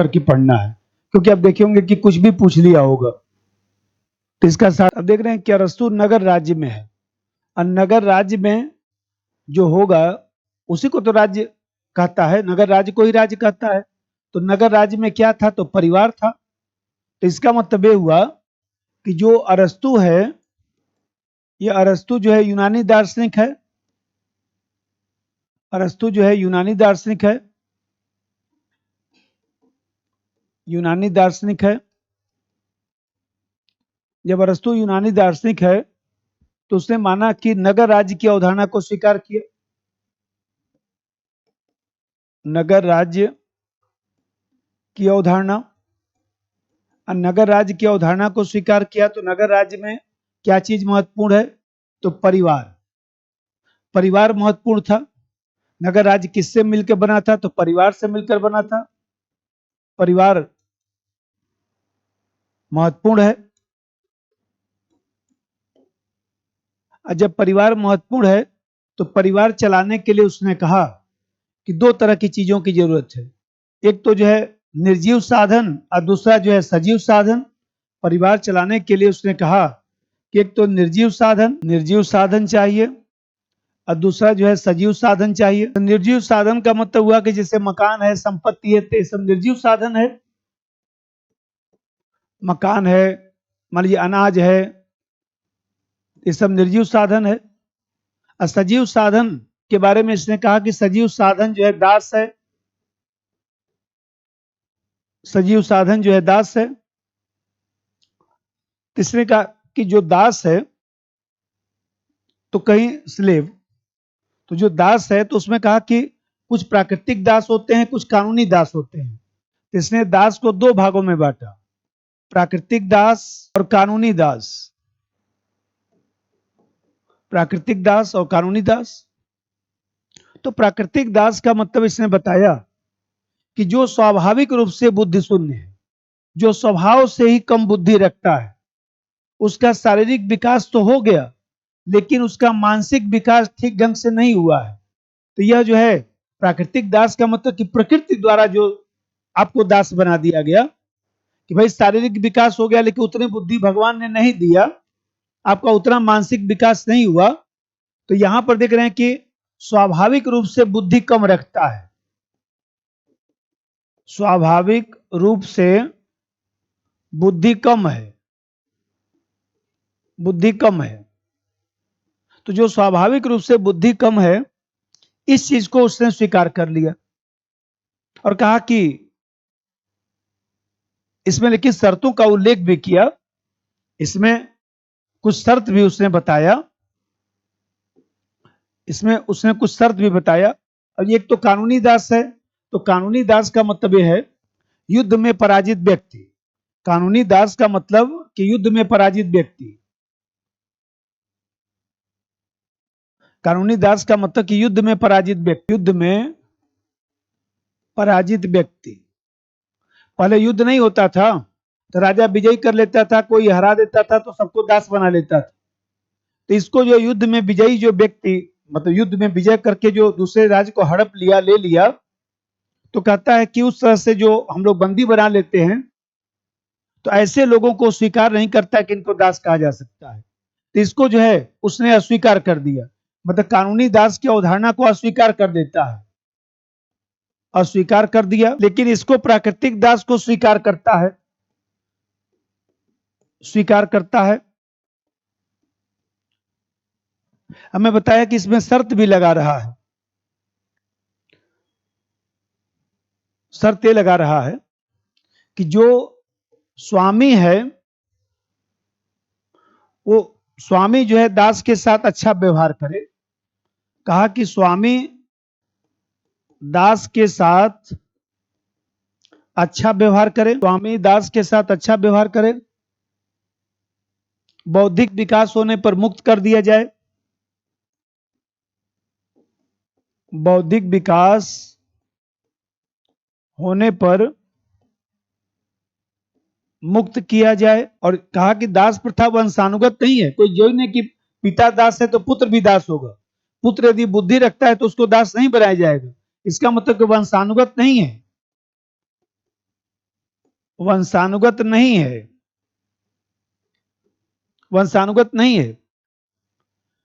करके पढ़ना है, क्योंकि आप देखे होंगे कि कुछ भी पूछ लिया होगा। तो इसका साथ अब देख रहे हैं कि अरस्तु नगर राज्य में है, और नगर राज्य में जो होगा उसी को तो राज्य कहता है, नगर राज्य को ही राज्य कहता है। तो नगर राज्य में क्या था, तो परिवार था। तो इसका मतलब ये हुआ कि जो अरस्तु है, ये अरस्तु जो है यूनानी दार्शनिक है। अरस्तु जो है यूनानी दार्शनिक है, यूनानी दार्शनिक है। जब अरस्तु यूनानी दार्शनिक है तो उसने माना कि नगर राज्य की अवधारणा को स्वीकार किया। नगर राज्य की अवधारणा, नगर राज्य की अवधारणा को स्वीकार किया। तो नगर राज्य में क्या चीज महत्वपूर्ण है, तो परिवार। परिवार महत्वपूर्ण था। नगर राज्य किससे मिलकर बना था, तो परिवार से मिलकर बना था। परिवार महत्वपूर्ण है। और जब परिवार महत्वपूर्ण है तो परिवार चलाने के लिए उसने कहा कि दो तरह की चीजों की जरूरत है। एक तो जो है निर्जीव साधन और दूसरा जो है सजीव साधन। परिवार चलाने के लिए उसने कहा कि एक तो निर्जीव साधन चाहिए और दूसरा जो है सजीव साधन चाहिए। तो निर्जीव साधन का मतलब हुआ कि जैसे मकान है, संपत्ति है, तो ये सब निर्जीव साधन है। मकान है, मान लीजिए अनाज है, ये सब निर्जीव साधन है। और सजीव साधन के बारे में इसने कहा कि सजीव साधन जो है दास है। सजीव साधन जो है दास है। तीसरे का कि जो दास है तो कहीं स्लेव, तो जो दास है तो उसमें कहा कि कुछ प्राकृतिक दास होते हैं, कुछ कानूनी दास होते हैं। तो इसने दास को दो भागों में बांटा, प्राकृतिक दास और कानूनी दास। प्राकृतिक दास और कानूनी दास। तो प्राकृतिक दास का मतलब इसने बताया कि जो स्वाभाविक रूप से बुद्धि शून्य है, जो स्वभाव से ही कम बुद्धि रखता है, उसका शारीरिक विकास तो हो गया लेकिन उसका मानसिक विकास ठीक ढंग से नहीं हुआ है। तो यह जो है प्राकृतिक दास का मतलब कि प्रकृति द्वारा जो आपको दास बना दिया गया कि भाई शारीरिक विकास हो गया लेकिन उतनी बुद्धि भगवान ने नहीं दिया, आपका उतना मानसिक विकास नहीं हुआ। तो यहां पर देख रहे हैं कि स्वाभाविक रूप से बुद्धि कम रखता है। स्वाभाविक रूप से बुद्धि कम है, बुद्धि कम है। तो जो स्वाभाविक रूप से बुद्धि कम है, इस चीज को उसने स्वीकार कर लिया और कहा कि इसमें लेकिन शर्तों का उल्लेख भी किया। इसमें कुछ शर्त भी उसने बताया, इसमें उसने कुछ शर्त भी बताया। और एक तो कानूनी दास है। तो कानूनी दास का मतलब यह है युद्ध में पराजित व्यक्ति। कानूनी दास का मतलब कि युद्ध में पराजित व्यक्ति। कानूनी दास का मतलब कि युद्ध में पराजित व्यक्ति। युद्ध में पराजित व्यक्ति। पहले युद्ध नहीं होता था तो राजा विजयी कर लेता था, कोई हरा देता था तो सबको दास बना लेता था। तो इसको जो युद्ध में विजयी जो व्यक्ति, मतलब युद्ध में विजय करके जो दूसरे राज्य को हड़प लिया, ले लिया, तो कहता है कि उस तरह से जो हम लोग बंदी बना लेते हैं तो ऐसे लोगों को स्वीकार नहीं करता कि इनको दास कहा जा सकता है। तो इसको जो है उसने अस्वीकार कर दिया, मतलब कानूनी दास की अवधारणा को अस्वीकार कर देता है, अस्वीकार कर दिया। लेकिन इसको प्राकृतिक दास को स्वीकार करता है, स्वीकार करता है। हमें बताया कि इसमें शर्त भी लगा रहा है। शर्त ये लगा रहा है कि जो स्वामी है वो स्वामी जो है दास के साथ अच्छा व्यवहार करे। कहा कि स्वामी दास के साथ अच्छा व्यवहार करे, स्वामी दास के साथ अच्छा व्यवहार करे। बौद्धिक विकास होने पर मुक्त कर दिया जाए। बौद्धिक विकास होने पर मुक्त किया जाए। और कहा कि दास प्रथा वंशानुगत नहीं है, कोई जरूरी नहीं कि पिता दास है तो पुत्र भी दास होगा। पुत्र यदि बुद्धि रखता है तो उसको दास नहीं बनाया जाएगा। इसका मतलब कि वंशानुगत नहीं है। वंशानुगत नहीं है, वंशानुगत नहीं है।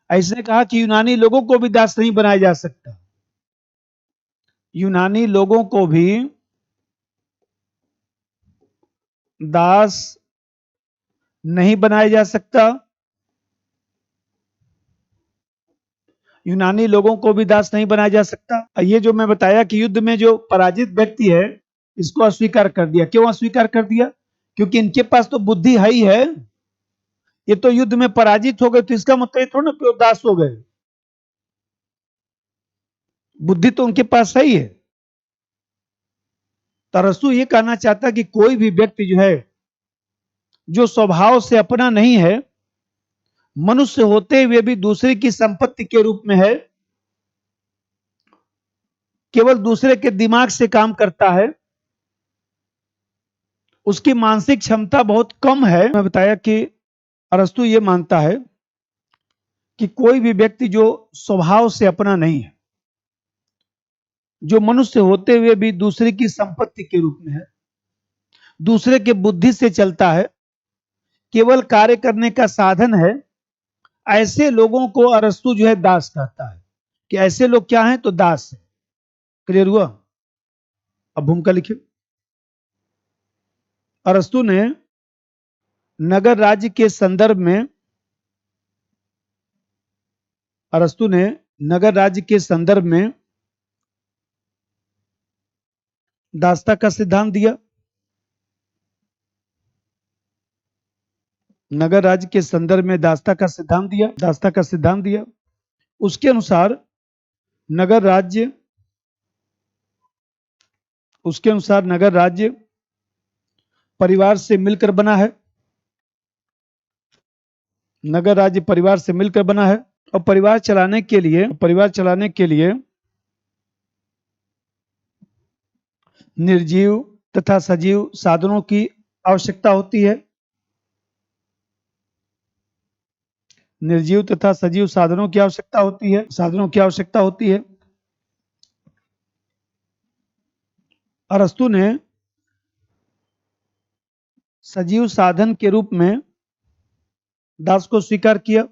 ऐसे कहा कि यूनानी लोगों को भी दास नहीं बनाया जा सकता, यूनानी लोगों को भी दास नहीं बनाया जा सकता, यूनानी लोगों को भी दास नहीं बनाया जा सकता। ये जो मैं बताया कि युद्ध में जो पराजित व्यक्ति है, इसको अस्वीकार कर दिया। क्यों अस्वीकार कर दिया? क्योंकि इनके पास तो बुद्धि है ही है, ये तो युद्ध में पराजित हो गए, तो इसका मतलब ये थोड़ा ना कि वो दास हो गए, बुद्धि तो उनके पास है ही है। तरसू ये कहना चाहता कि कोई भी व्यक्ति जो है, जो स्वभाव से अपना नहीं है, मनुष्य होते हुए भी दूसरे की संपत्ति के रूप में है, केवल दूसरे के दिमाग से काम करता है, उसकी मानसिक क्षमता बहुत कम है। मैं बताया कि अरस्तु ये मानता है कि कोई भी व्यक्ति जो स्वभाव से अपना नहीं है, जो मनुष्य होते हुए भी दूसरे की संपत्ति के रूप में है, दूसरे के बुद्धि से चलता है, केवल कार्य करने का साधन है, ऐसे लोगों को अरस्तु जो है दास कहता है। कि ऐसे लोग क्या हैं? तो दास है। क्लियर हुआ? अब भूमिका लिखिए। अरस्तु ने नगर राज्य के संदर्भ में, अरस्तु ने नगर राज्य के संदर्भ में दासता का सिद्धांत दिया। नगर राज्य के संदर्भ में दासता का सिद्धांत दिया, दासता का सिद्धांत दिया। उसके अनुसार नगर राज्य, उसके अनुसार नगर राज्य परिवार से मिलकर बना है, नगर राज्य परिवार से मिलकर बना है। और परिवार चलाने के लिए, परिवार चलाने के लिए निर्जीव तथा सजीव साधनों की आवश्यकता होती है, निर्जीव तथा सजीव साधनों की आवश्यकता होती है, साधनों की आवश्यकता होती है। अरस्तु ने सजीव साधन के रूप में दास को स्वीकार किया,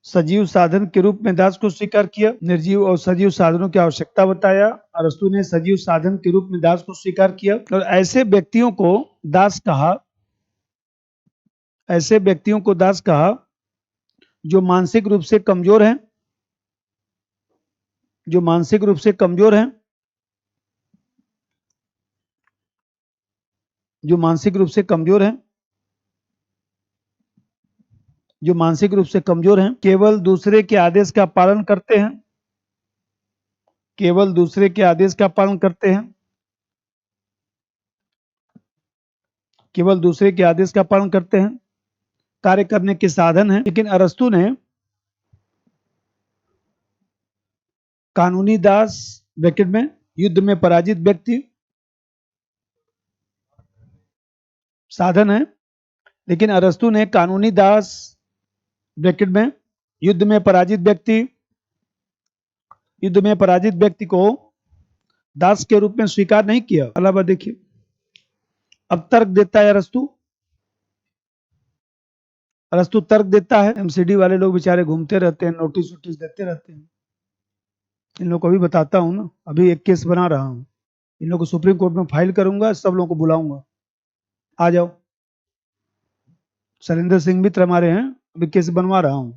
सजीव साधन के रूप में दास को स्वीकार किया। निर्जीव और सजीव साधनों की आवश्यकता बताया। अरस्तु ने सजीव साधन के रूप में दास को स्वीकार किया और ऐसे व्यक्तियों को दास कहा, ऐसे व्यक्तियों को दास कहा जो मानसिक रूप से कमजोर हैं, जो मानसिक रूप से कमजोर हैं, जो मानसिक रूप से कमजोर हैं, जो मानसिक रूप से कमजोर हैं, केवल दूसरे के आदेश का पालन करते हैं, केवल दूसरे के आदेश का पालन करते हैं, केवल दूसरे के आदेश का पालन करते हैं, कार्य करने के साधन हैं। लेकिन अरस्तु ने कानूनी दास ब्रैकेट में युद्ध में पराजित व्यक्ति साधन है, लेकिन अरस्तु ने कानूनी दास ब्रैकेट में युद्ध में पराजित व्यक्ति, युद्ध में पराजित व्यक्ति को दास के रूप में स्वीकार नहीं किया। अलावा देखिए, अब तर्क देता है अरस्तु, अरस्तु तर्क देता है। एमसीडी वाले लोग बेचारे घूमते रहते हैं, नोटिस वोटिस देते रहते हैं। इन लोगों को भी बताता हूं ना, अभी एक केस बना रहा हूं, इन लोगों को सुप्रीम कोर्ट में फाइल करूंगा, सब लोगों को बुलाऊंगा, आ जाओ। शैलेंद्र सिंह मित्र हमारे हैं, अभी केस बनवा रहा हूं।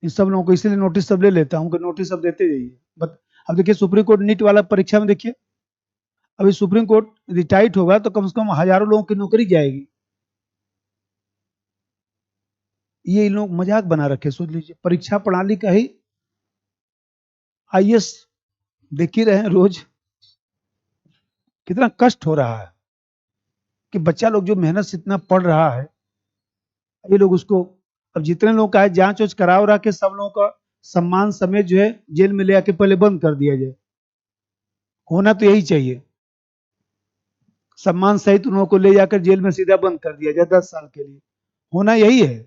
इन सब लोगों को इसलिए नोटिस सब ले लेता हूं कि नोटिस सब देते जाइए। अब देखिए सुप्रीम कोर्ट नीट वाला परीक्षा में देखिए, अभी सुप्रीम कोर्ट रिटायर्ड होगा तो कम से कम हजारों लोगों की नौकरी जाएगी। ये इन लोग मजाक बना रखे, सोच लीजिए। परीक्षा प्रणाली का ही आईएएस देख ही रहे हैं रोज कितना कष्ट हो रहा है कि बच्चा लोग जो मेहनत से इतना पढ़ रहा है, ये लोग उसको, अब जितने लोग का है जांच वाच करा उरा के सब लोगों का सम्मान समेत जो है जेल में ले आके पहले बंद कर दिया जाए। होना तो यही चाहिए, सम्मान सहित उन लोगों को ले जाकर जेल में सीधा बंद कर दिया जाए 10 साल के लिए। होना यही है।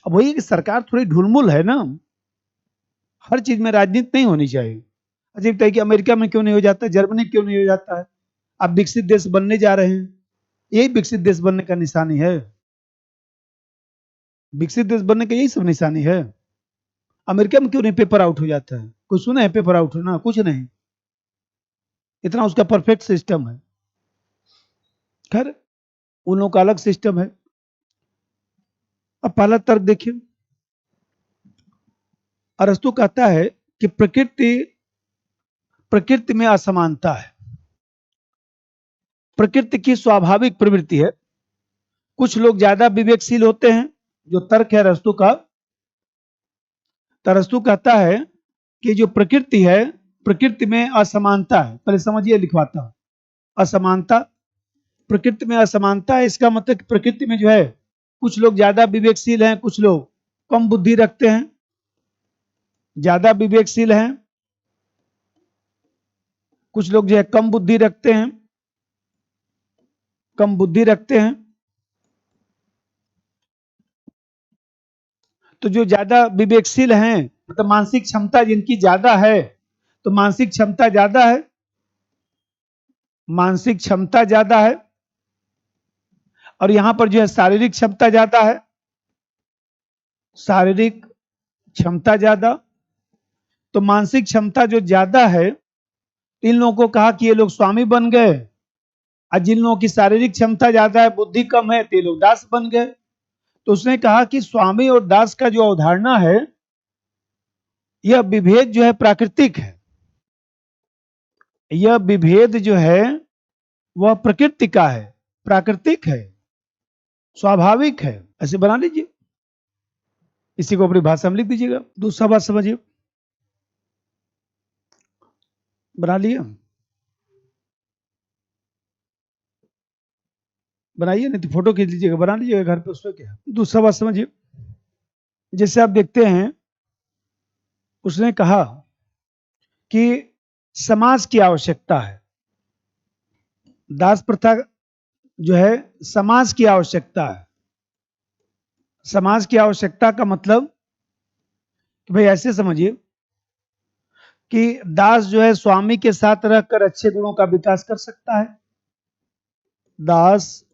अब वही कि सरकार थोड़ी ढुलमुल है ना, हर चीज में राजनीति नहीं होनी चाहिए। अजीब है कि अमेरिका में क्यों नहीं हो जाता है, जर्मनी क्यों नहीं हो जाता है, अब विकसित देश बनने जा रहे हैं, यही विकसित देश बनने का निशानी है। विकसित देश बनने का यही सब निशानी है। अमेरिका में क्यों नहीं पेपर आउट हो जाता है? कोई सुना है पेपर आउट होना? कुछ नहीं, इतना उसका परफेक्ट सिस्टम है। खैर, उन लोगों का अलग सिस्टम है। अब पहला तर्क देखिए, अरस्तु कहता है कि प्रकृति में असमानता है, प्रकृति की स्वाभाविक प्रवृत्ति है। कुछ लोग ज्यादा विवेकशील होते हैं, जो तर्क है अरस्तु का। अरस्तु कहता है कि जो प्रकृति है, प्रकृति में असमानता है। पहले समझिए, लिखवाता हूं। असमानता, प्रकृति में असमानता है, इसका मतलब कि प्रकृति में जो है कुछ लोग ज्यादा विवेकशील हैं, कुछ लोग कम बुद्धि रखते हैं। ज्यादा विवेकशील हैं, कुछ लोग जो है कम बुद्धि रखते हैं, कम बुद्धि रखते हैं। तो जो ज्यादा विवेकशील हैं, मतलब मानसिक क्षमता जिनकी ज्यादा है, तो मानसिक क्षमता ज्यादा है, मानसिक क्षमता ज्यादा है। और यहां पर जो है शारीरिक क्षमता ज्यादा है, शारीरिक क्षमता ज्यादा। तो मानसिक क्षमता जो ज्यादा है, इन लोगों को कहा कि ये लोग स्वामी बन गए, और जिन लोगों की शारीरिक क्षमता ज्यादा है, बुद्धि कम है, तो ये लोग दास बन गए। तो उसने कहा कि स्वामी और दास का जो अवधारणा है, यह विभेद जो है प्राकृतिक है। यह विभेद जो है वह प्रकृति का है, प्राकृतिक है, स्वाभाविक है। ऐसे बना लीजिए, इसी को अपनी भाषा में लिख दीजिएगा। दूसरा बात समझिए, बना लिए, बनाइए, नहीं तो फोटो खींच लीजिएगा, बना लीजिएगा घर पे, उसमें क्या। दूसरा बात समझिए, जैसे आप देखते हैं, उसने कहा कि समाज की आवश्यकता है, दास प्रथा जो है समाज की आवश्यकता है। समाज की आवश्यकता का मतलब कि भाई ऐसे समझिए कि दास जो है स्वामी के साथ रहकर अच्छे गुणों का विकास कर सकता है। दास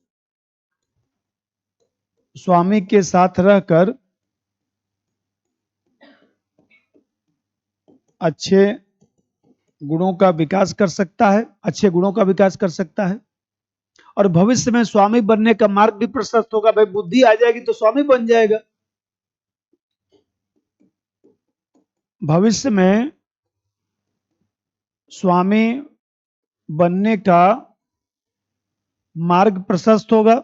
स्वामी के साथ रहकर अच्छे गुणों का विकास कर सकता है, अच्छे गुणों का विकास कर सकता है। और भविष्य में स्वामी बनने का मार्ग भी प्रशस्त होगा। भाई बुद्धि आ जाएगी तो स्वामी बन जाएगा। भविष्य में स्वामी बनने का मार्ग प्रशस्त होगा,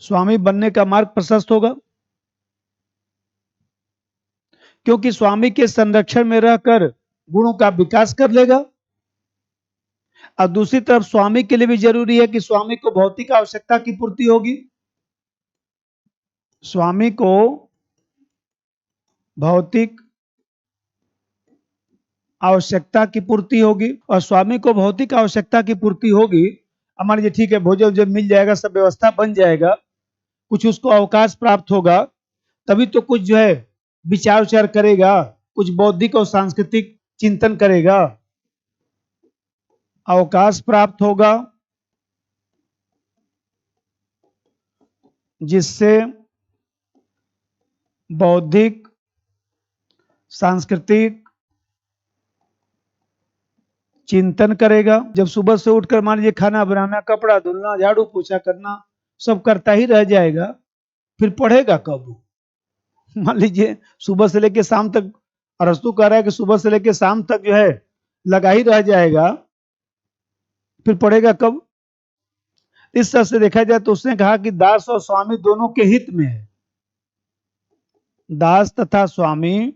स्वामी बनने का मार्ग प्रशस्त होगा, क्योंकि स्वामी के संरक्षण में रहकर गुणों का विकास कर लेगा। और दूसरी तरफ स्वामी के लिए भी जरूरी है कि स्वामी को भौतिक आवश्यकता की पूर्ति होगी। स्वामी को भौतिक आवश्यकता की पूर्ति होगी, और स्वामी को भौतिक आवश्यकता की पूर्ति होगी। मान लीजिए ठीक है, भोजन जब मिल जाएगा, सब व्यवस्था बन जाएगा, कुछ उसको अवकाश प्राप्त होगा, तभी तो कुछ जो है विचार विचार करेगा, कुछ बौद्धिक और सांस्कृतिक चिंतन करेगा। अवकाश प्राप्त होगा जिससे बौद्धिक, सांस्कृतिक चिंतन करेगा। जब सुबह से उठकर मान लीजिए खाना बनाना, कपड़ा धुलना, झाड़ू पोछा करना सब करता ही रह जाएगा, फिर पढ़ेगा कब? मान लीजिए सुबह से लेकर शाम तक, अरस्तु कह रहा है कि सुबह से लेकर शाम तक जो है लगा ही रह जाएगा, फिर पढ़ेगा कब? इस तरह से देखा जाए तो उसने कहा कि दास और स्वामी दोनों के हित में है, दास तथा स्वामी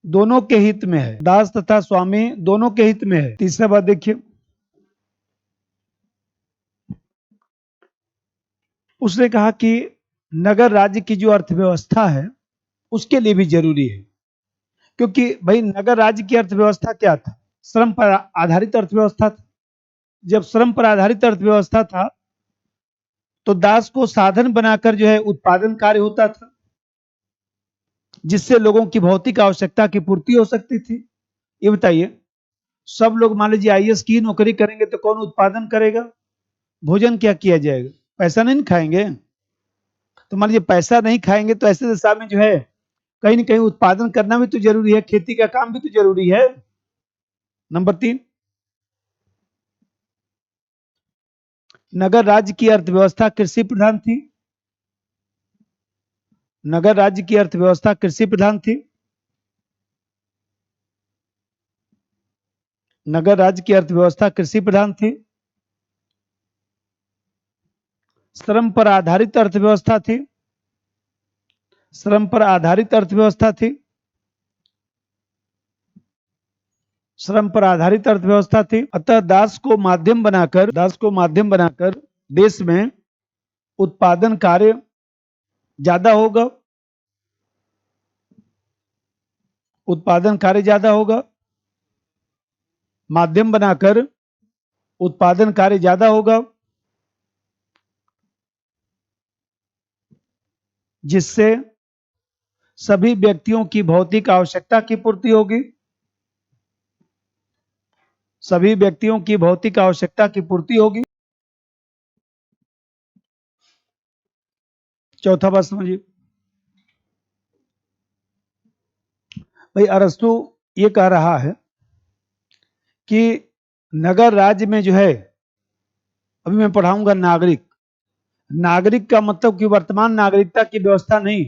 दोनों के हित में है, दास तथा स्वामी दोनों के हित में है। तीसरा बात देखिए, उसने कहा कि नगर राज्य की जो अर्थव्यवस्था है उसके लिए भी जरूरी है। क्योंकि भाई नगर राज्य की अर्थव्यवस्था क्या था? श्रम पर आधारित अर्थव्यवस्था था। जब श्रम पर आधारित अर्थव्यवस्था था तो दास को साधन बनाकर जो है उत्पादन कार्य होता था, जिससे लोगों की भौतिक आवश्यकता की पूर्ति हो सकती थी। ये बताइए, सब लोग मान लीजिए आईएएस की नौकरी करेंगे तो कौन उत्पादन करेगा? भोजन क्या किया जाएगा? पैसा नहीं खाएंगे। तो मान लीजिए पैसा नहीं खाएंगे तो ऐसे दशा में जो है कहीं ना कहीं उत्पादन करना भी तो जरूरी है, खेती का काम भी तो जरूरी है। नंबर 3, नगर राज्य की अर्थव्यवस्था कृषि प्रधान थी। नगर राज्य की अर्थव्यवस्था कृषि प्रधान थी। नगर राज्य की अर्थव्यवस्था कृषि प्रधान थी। श्रम पर आधारित अर्थव्यवस्था थी। श्रम पर आधारित अर्थव्यवस्था थी। श्रम पर आधारित अर्थव्यवस्था थी। अतः दास को माध्यम बनाकर देश में उत्पादन कार्य ज्यादा होगा। उत्पादन कार्य ज्यादा होगा। माध्यम बनाकर उत्पादन कार्य ज्यादा होगा, जिससे सभी व्यक्तियों की भौतिक आवश्यकता की पूर्ति होगी। सभी व्यक्तियों की भौतिक आवश्यकता की पूर्ति होगी। चौथा बात समझिए भाई, अरस्तु ये कह रहा है कि नगर राज्य में जो है, अभी मैं पढ़ाऊंगा नागरिक। नागरिक का मतलब कि वर्तमान नागरिकता की व्यवस्था नहीं।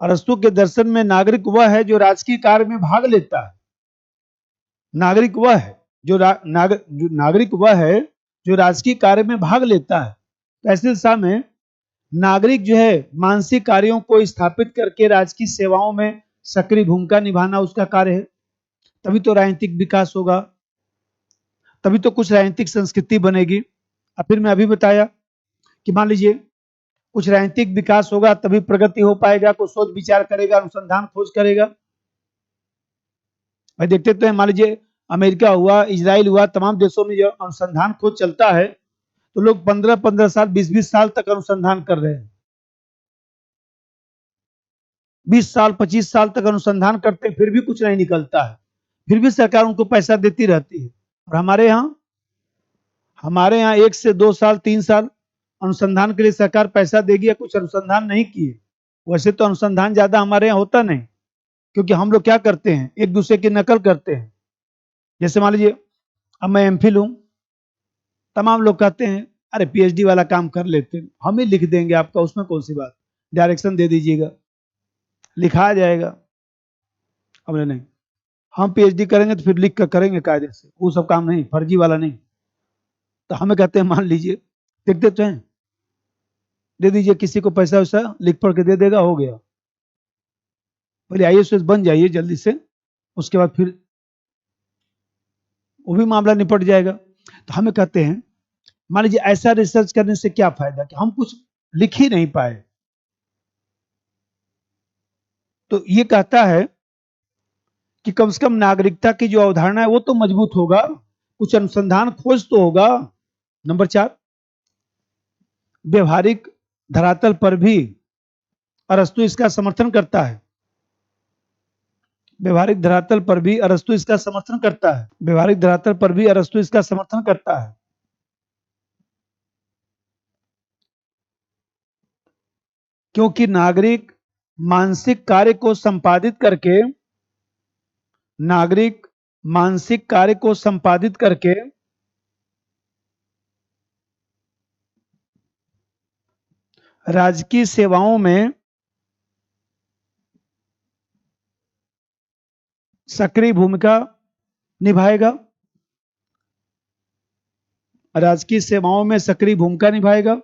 अरस्तु के दर्शन में नागरिक वह है जो राजकीय कार्य में भाग लेता है। नागरिक वह है जो नागरिक वह है जो राजकीय कार्य में भाग लेता है। तो ऐसे दिशा में नागरिक जो है मानसिक कार्यों को स्थापित करके राजकीय सेवाओं में सक्रिय भूमिका निभाना उसका कार्य है। तभी तो राजनीतिक विकास होगा, तभी तो कुछ राजनीतिक संस्कृति बनेगी। अब फिर मैं अभी बताया कि मान लीजिए कुछ राजनीतिक विकास होगा तभी प्रगति हो पाएगा, कुछ सोच विचार करेगा, अनुसंधान खोज करेगा। भाई देखते तो है, मान लीजिए अमेरिका हुआ, इजराइल हुआ, तमाम देशों में जो अनुसंधान खोज चलता है तो लोग 15-15 साल 20-20 साल तक अनुसंधान कर रहे हैं। 20 साल 25 साल तक अनुसंधान करते हैं, फिर भी कुछ नहीं निकलता है, फिर भी सरकार उनको पैसा देती रहती है। और हमारे यहाँ 1 से 2 साल 3 साल अनुसंधान के लिए सरकार पैसा देगी या कुछ अनुसंधान नहीं किए। वैसे तो अनुसंधान ज्यादा हमारे यहाँ होता नहीं, क्योंकि हम लोग क्या करते हैं, एक दूसरे की नकल करते हैं। जैसे मान लीजिए अब मैं एमफिल हूं, तमाम लोग कहते हैं अरे पीएचडी वाला काम कर लेते हैं, हम ही लिख देंगे आपका, उसमें कौन सी बात, डायरेक्शन दे दीजिएगा, लिखा जाएगा। अब नहीं, हम पीएचडी करेंगे तो फिर लिख कर करेंगे कायदे से, वो सब काम नहीं, फर्जी वाला नहीं। तो हमें कहते हैं मान लीजिए देखते तो हैं, दे दीजिए किसी को पैसा वैसा, लिख पढ़ के दे देगा, हो गया। पहले आईएएस बन जाइए जल्दी से, उसके बाद फिर वो भी मामला निपट जाएगा। तो हमें कहते हैं मान लीजिए ऐसा रिसर्च करने से क्या फायदा कि हम कुछ लिख ही नहीं पाए। तो ये कहता है कि कम से कम नागरिकता की जो अवधारणा है वो तो मजबूत होगा, कुछ अनुसंधान खोज तो होगा। नंबर 4, व्यवहारिक धरातल पर भी अरस्तु इसका समर्थन करता है। व्यवहारिक धरातल पर भी अरस्तु इसका समर्थन करता है। व्यवहारिक धरातल पर भी अरस्तु इसका समर्थन करता है। क्योंकि नागरिक मानसिक कार्य को संपादित करके राजकीय सेवाओं में सक्रिय भूमिका निभाएगा। राजकीय सेवाओं में सक्रिय भूमिका निभाएगा,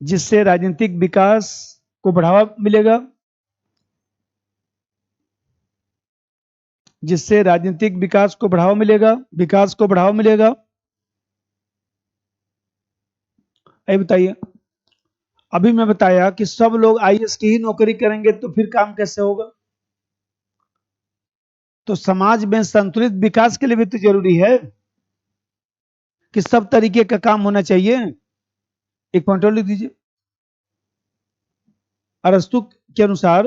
जिससे राजनीतिक विकास को बढ़ावा मिलेगा। जिससे राजनीतिक विकास को बढ़ावा मिलेगा। अभी बताइए, अभी मैं बताया कि सब लोग आईएएस की ही नौकरी करेंगे तो फिर काम कैसे होगा? तो समाज में संतुलित विकास के लिए भी तो जरूरी है कि सब तरीके का काम होना चाहिए। एक पॉइंट और लिख दीजिए। अरस्तु के अनुसार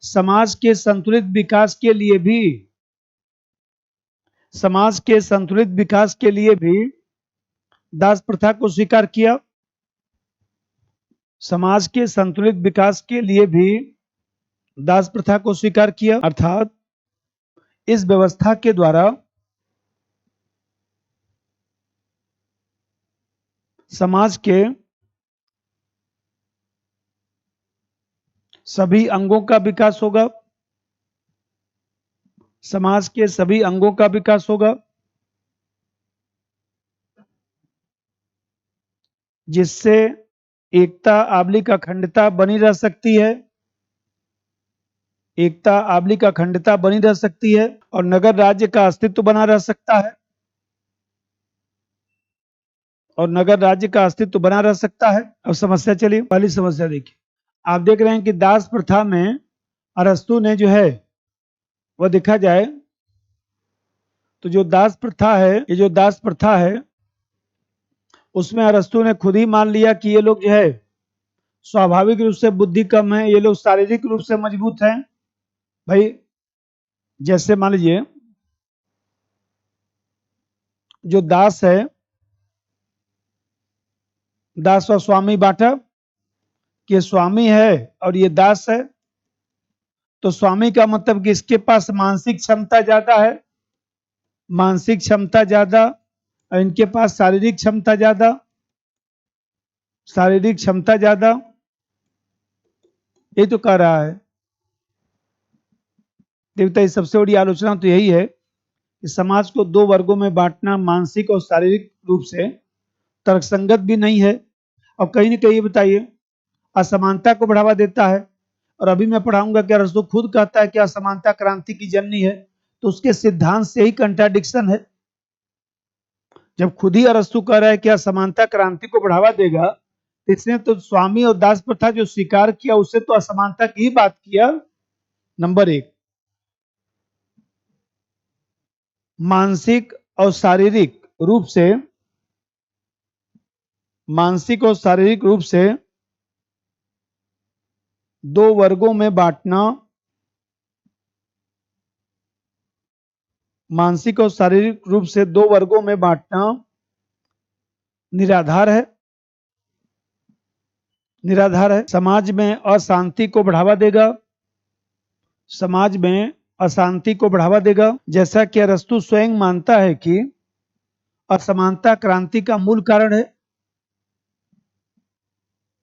समाज के संतुलित विकास के लिए भी दास प्रथा को स्वीकार किया। समाज के संतुलित विकास के लिए भी दास प्रथा को स्वीकार किया, अर्थात इस व्यवस्था के द्वारा समाज के सभी अंगों का विकास होगा, समाज के सभी अंगों का विकास होगा, जिससे एकता आबलिक अखंडता बनी रह सकती है, एकता आबलिक अखंडता बनी रह सकती है और नगर राज्य का अस्तित्व बना रह सकता है, और नगर राज्य का अस्तित्व बना रह सकता है। अब समस्या चलिए, पहली समस्या देखिए। आप देख रहे हैं कि दास प्रथा में अरस्तु ने जो है वह देखा जाए तो जो दास प्रथा है, ये जो दास प्रथा है उसमें अरस्तु ने खुद ही मान लिया कि ये लोग जो है स्वाभाविक रूप से बुद्धि कम है, ये लोग शारीरिक रूप से मजबूत हैं। भाई जैसे मान लीजिए जो दास है, दास और स्वामी बांटा कि स्वामी है और ये दास है, तो स्वामी का मतलब कि इसके पास मानसिक क्षमता ज्यादा है, मानसिक क्षमता ज्यादा, और इनके पास शारीरिक क्षमता ज्यादा, शारीरिक क्षमता ज्यादा, ये तो कह रहा है। देवता इस सबसे बड़ी आलोचना तो यही है कि समाज को दो वर्गों में बांटना मानसिक और शारीरिक रूप से तर्कसंगत भी नहीं है, और कहीं न कहीं बताइए असमानता को बढ़ावा देता है। और अभी मैं पढ़ाऊंगा कि अरस्तु खुद कहता है कि असमानता क्रांति की जननी है, तो उसके सिद्धांत से ही कंट्राडिक्शन है। जब खुद ही अरस्तु कह रहा है कि असमानता क्रांति को बढ़ावा देगा, इसने तो स्वामी और दास प्रथा जो स्वीकार किया उससे तो असमानता की ही बात किया। नंबर एक, मानसिक और शारीरिक रूप से, मानसिक और शारीरिक रूप से दो वर्गों में बांटना, मानसिक और शारीरिक रूप से दो वर्गों में बांटना निराधार है, निराधार है। समाज में अशांति को बढ़ावा देगा, समाज में अशांति को बढ़ावा देगा। जैसा कि अरस्तु स्वयं मानता है कि असमानता क्रांति का मूल कारण है,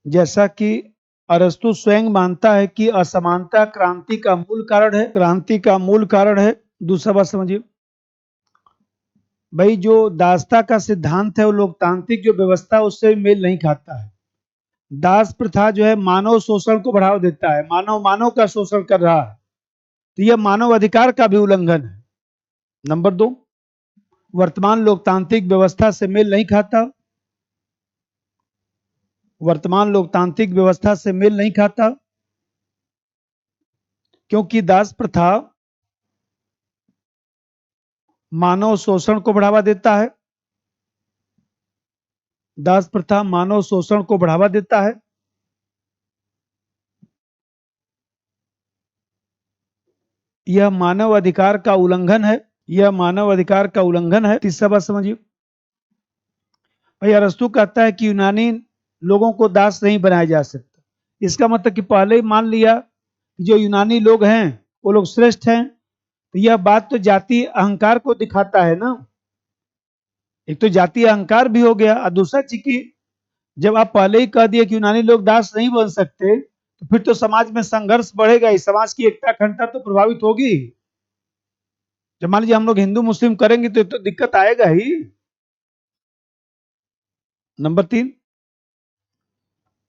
जैसा कि अरस्तु स्वयं मानता है कि असमानता क्रांति का मूल कारण है, क्रांति का मूल कारण है। दूसरा बात समझिए, भाई जो दासता का सिद्धांत है वो लोकतांत्रिक जो व्यवस्था उससे मेल नहीं खाता है। दास प्रथा जो है मानव शोषण को बढ़ावा देता है, मानव का शोषण कर रहा है, तो यह मानव अधिकार का भी उल्लंघन है। नंबर दो, वर्तमान लोकतांत्रिक व्यवस्था से मेल नहीं खाता, वर्तमान लोकतांत्रिक व्यवस्था से मेल नहीं खाता, क्योंकि दास प्रथा मानव शोषण को बढ़ावा देता है, दास प्रथा मानव शोषण को बढ़ावा देता है, यह मानव अधिकार का उल्लंघन है, यह मानव अधिकार का उल्लंघन है। तीसरा बात समझिए, भाई अरस्तु कहता है कि यूनानी लोगों को दास नहीं बनाया जा सकता। इसका मतलब कि पहले ही मान लिया कि जो यूनानी लोग हैं वो लोग श्रेष्ठ हैं, तो यह बात तो जातीय अहंकार को दिखाता है ना। एक तो जातीय अहंकार भी हो गया, और दूसरा चीज की जब आप पहले ही कह दिए कि यूनानी लोग दास नहीं बन सकते, तो फिर तो समाज में संघर्ष बढ़ेगा ही, समाज की एकता अखंडता तो प्रभावित होगी। जब मान लीजिए हम लोग हिंदू मुस्लिम करेंगे तो दिक्कत आएगा ही। नंबर तीन,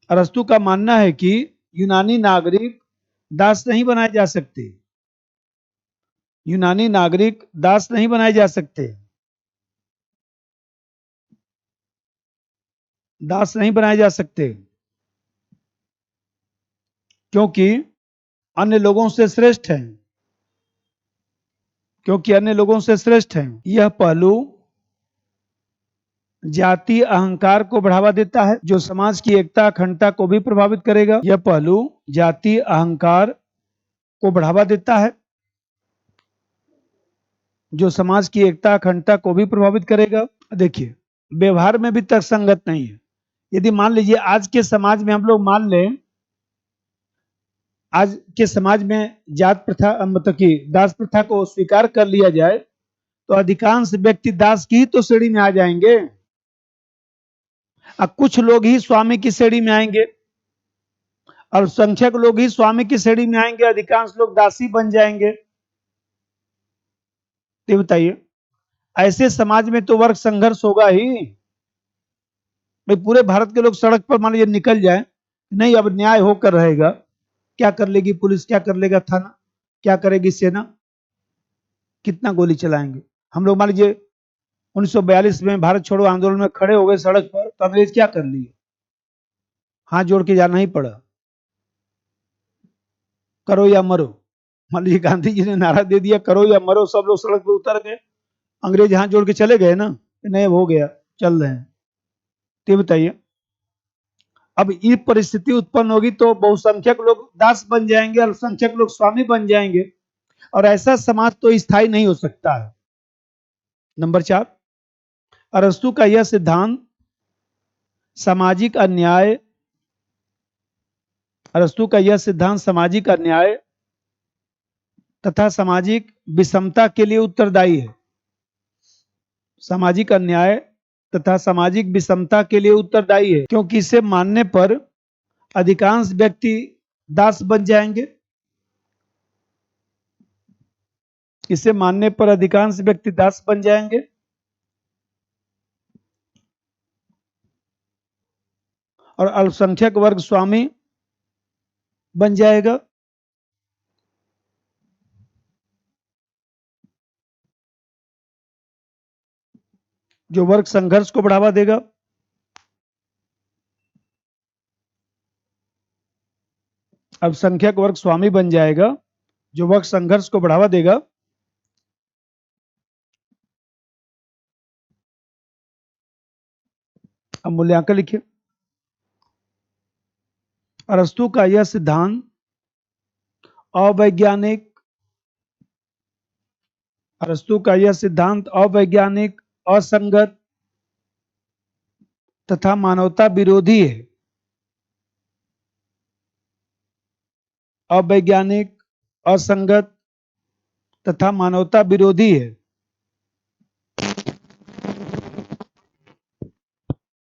अरस्तु का मानना है कि यूनानी नागरिक दास नहीं बनाए जा सकते, यूनानी नागरिक दास नहीं बनाए जा सकते, दास नहीं बनाए जा सकते, क्योंकि अन्य लोगों से श्रेष्ठ हैं, क्योंकि अन्य लोगों से श्रेष्ठ हैं। यह पहलू जातीय अहंकार को बढ़ावा देता है, जो समाज की एकता अखंडता को भी प्रभावित करेगा। यह पहलू जातीय अहंकार को बढ़ावा देता है, जो समाज की एकता अखंडता को भी प्रभावित करेगा। देखिए, व्यवहार में भी तर्कसंगत नहीं है। यदि मान लीजिए आज के समाज में हम लोग मान लें, आज के समाज में जात प्रथा मतलब कि दास प्रथा को स्वीकार कर लिया जाए तो अधिकांश व्यक्ति दास की ही तो श्रेणी में आ जाएंगे, और कुछ लोग ही स्वामी की श्रेणी में आएंगे, और संख्यक लोग ही स्वामी की श्रेणी में आएंगे, अधिकांश लोग दासी बन जाएंगे। तो बताइए, ऐसे समाज में तो वर्ग संघर्ष होगा ही। भाई पूरे भारत के लोग सड़क पर मान लीजिए निकल जाए, नहीं अब न्याय होकर रहेगा, क्या कर लेगी पुलिस, क्या कर लेगा थाना, क्या करेगी सेना, कितना गोली चलाएंगे। हम लोग मान लीजिए 1942 में भारत छोड़ो आंदोलन में खड़े हो गए सड़क पर, तो अंग्रेज क्या कर लिए, हाथ जोड़ के जाना ही पड़ा, करो या मरो। मान लीजिए गांधी जी ने नारा दे दिया करो या मरो, सब लोग सड़क पर उतर गए, अंग्रेज हाथ जोड़ के चले गए ना, नहीं हो गया, चल रहे हैं। तो बताइए, अब ये परिस्थिति उत्पन्न होगी तो बहुसंख्यक लोग दास बन जाएंगे, अल्पसंख्यक लोग स्वामी बन जाएंगे, और ऐसा समाज तो स्थायी नहीं हो सकता है। नंबर 4, अरस्तु का यह सिद्धांत सामाजिक अन्याय, अरस्तु का यह सिद्धांत सामाजिक अन्याय तथा सामाजिक विषमता के लिए उत्तरदायी है। सामाजिक अन्याय तथा सामाजिक विषमता के लिए उत्तरदायी है, क्योंकि इसे मानने पर अधिकांश व्यक्ति दास बन जाएंगे, इसे मानने पर अधिकांश व्यक्ति दास बन जाएंगे, और अल्पसंख्यक वर्ग स्वामी बन जाएगा। जो वर्ग संघर्ष को बढ़ावा देगा। अल्पसंख्यक वर्ग स्वामी बन जाएगा, जो वर्ग संघर्ष को बढ़ावा देगा। अब मूल्यांकन लिखिए। अरस्तु का यह सिद्धांत अवैज्ञानिक, अरस्तु का यह सिद्धांत अवैज्ञानिक, असंगत तथा मानवता विरोधी है। अवैज्ञानिक, असंगत तथा मानवता विरोधी है,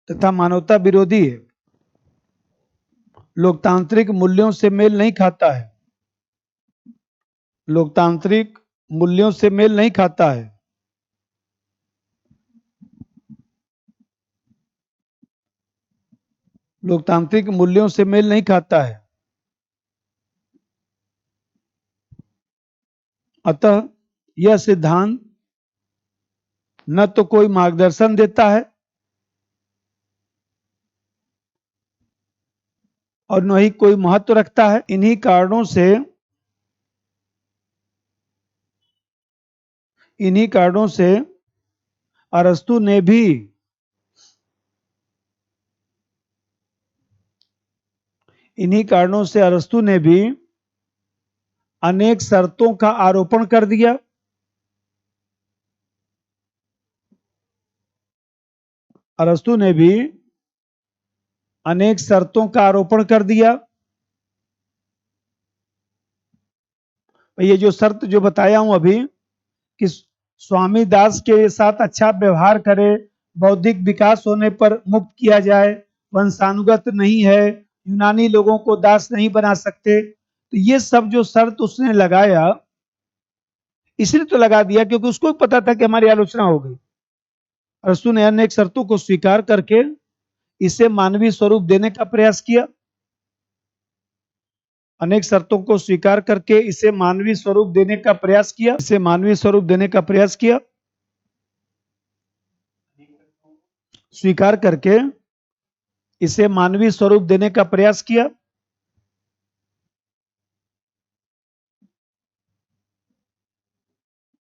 तथा मानवता विरोधी है, लोकतांत्रिक मूल्यों से मेल नहीं खाता है, लोकतांत्रिक मूल्यों से मेल नहीं खाता है, लोकतांत्रिक मूल्यों से मेल नहीं खाता है। अतः यह सिद्धांत न तो कोई मार्गदर्शन देता है और न ही कोई महत्व रखता है। इन्हीं कारणों से अरस्तु ने भी अनेक शर्तों का आरोपण कर दिया। अरस्तु ने भी अनेक शर्तों का आरोपण कर दिया। ये जो शर्त जो बताया हूं अभी कि स्वामी दास के साथ अच्छा व्यवहार करे, बौद्धिक विकास होने पर मुक्त किया जाए, वंशानुगत नहीं है, यूनानी लोगों को दास नहीं बना सकते, तो ये सब जो शर्त उसने लगाया, इसलिए तो लगा दिया क्योंकि उसको पता था कि हमारी आलोचना हो गई। अरस्तु ने अनेक शर्तों को स्वीकार करके इसे मानवीय स्वरूप देने का प्रयास किया, अनेक शर्तों को स्वीकार करके इसे मानवीय स्वरूप देने का प्रयास किया, इसे मानवीय स्वरूप देने का प्रयास किया, स्वीकार करके इसे मानवीय स्वरूप देने का प्रयास किया।